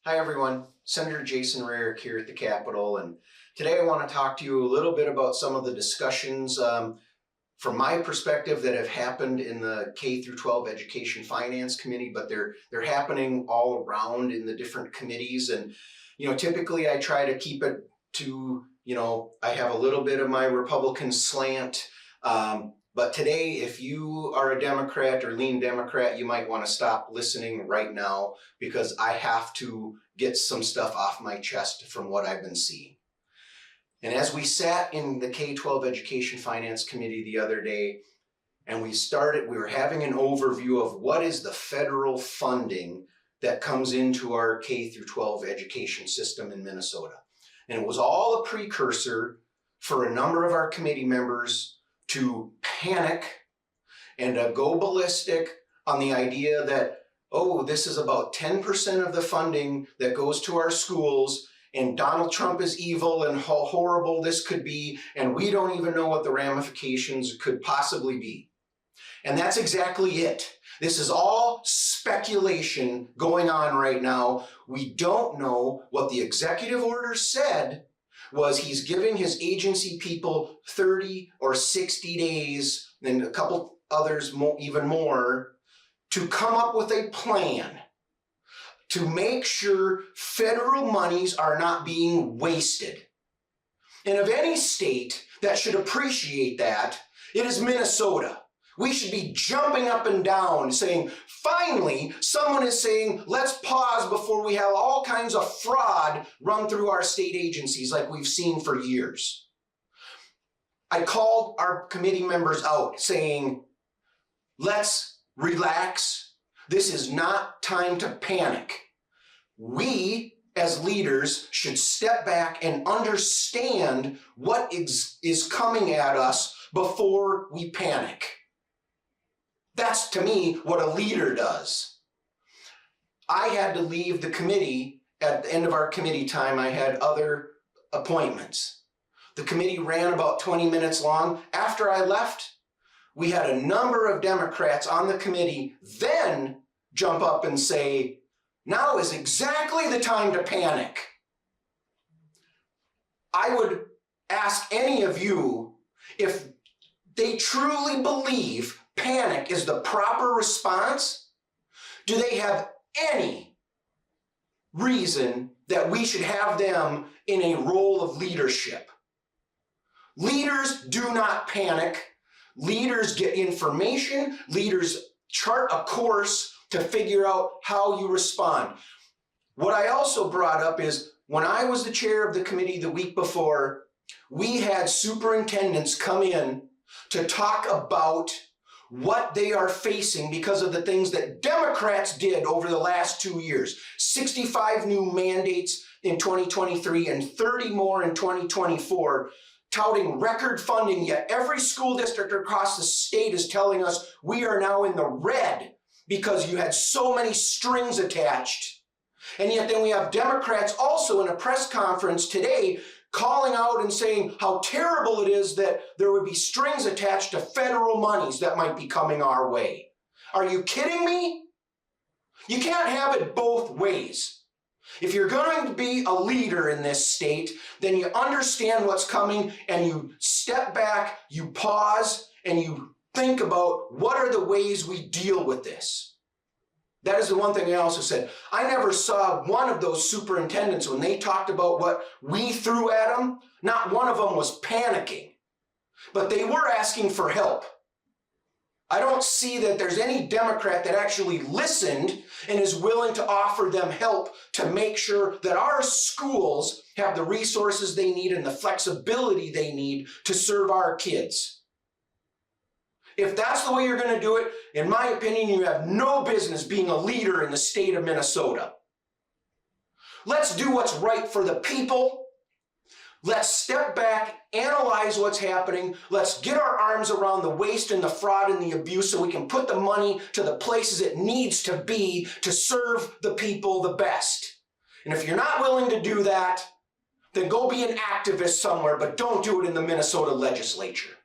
Hi everyone, Senator Jason Rarick here at the Capitol, and today I want to talk to you a little bit about some of the discussions from my perspective that have happened in the K through 12 Education Finance Committee, but they're happening all around in the different committees. And typically I try to keep it to, I have a little bit of my Republican slant. But today, if you are a Democrat or lean Democrat, you might want to stop listening right now because I have to get some stuff off my chest from what I've been seeing. And as we sat in the K-12 Education Finance Committee the other day, and we were having an overview of what is the federal funding that comes into our K through 12 education system in Minnesota. And it was all a precursor for a number of our committee members to panic and go ballistic on the idea that, oh, this is about 10% of the funding that goes to our schools, and Donald Trump is evil and how horrible this could be, and we don't even know what the ramifications could possibly be. And that's exactly it. This is all speculation going on right now. We don't know what the executive order said was he's giving his agency people 30 or 60 days, and a couple others even more, to come up with a plan to make sure federal monies are not being wasted. And of any state that should appreciate that, it is Minnesota. We should be jumping up and down saying, finally, someone is saying, let's pause before we have all kinds of fraud run through our state agencies like we've seen for years. I called our committee members out saying, let's relax. This is not time to panic. We, as leaders, should step back and understand what is coming at us before we panic. That's, to me, what a leader does. I had to leave the committee at the end of our committee time. I had other appointments. The committee ran about 20 minutes long. After I left, we had a number of Democrats on the committee then jump up and say, now is exactly the time to panic. I would ask any of you if they truly believe panic is the proper response. Do they have any reason that we should have them in a role of leadership? Leaders do not panic. Leaders get information. Leaders chart a course to figure out how you respond. What I also brought up is when I was the chair of the committee the week before, we had superintendents come in to talk about what they are facing because of the things that Democrats did over the last 2 years. 65 new mandates in 2023 and 30 more in 2024, touting record funding, yet every school district across the state is telling us we are now in the red because you had so many strings attached. And yet then we have Democrats also in a press conference today calling out and saying how terrible it is that there would be strings attached to federal monies that might be coming our way. Are you kidding me? You can't have it both ways. If you're going to be a leader in this state, then you understand what's coming and you step back, you pause, and you think about what are the ways we deal with this. That is the one thing I also said. I never saw one of those superintendents when they talked about what we threw at them. Not one of them was panicking, but they were asking for help. I don't see that there's any Democrat that actually listened and is willing to offer them help to make sure that our schools have the resources they need and the flexibility they need to serve our kids. If that's the way you're going to do it, in my opinion, you have no business being a leader in the state of Minnesota. Let's do what's right for the people. Let's step back, analyze what's happening. Let's get our arms around the waste and the fraud and the abuse so we can put the money to the places it needs to be to serve the people the best. And if you're not willing to do that, then go be an activist somewhere, but don't do it in the Minnesota legislature.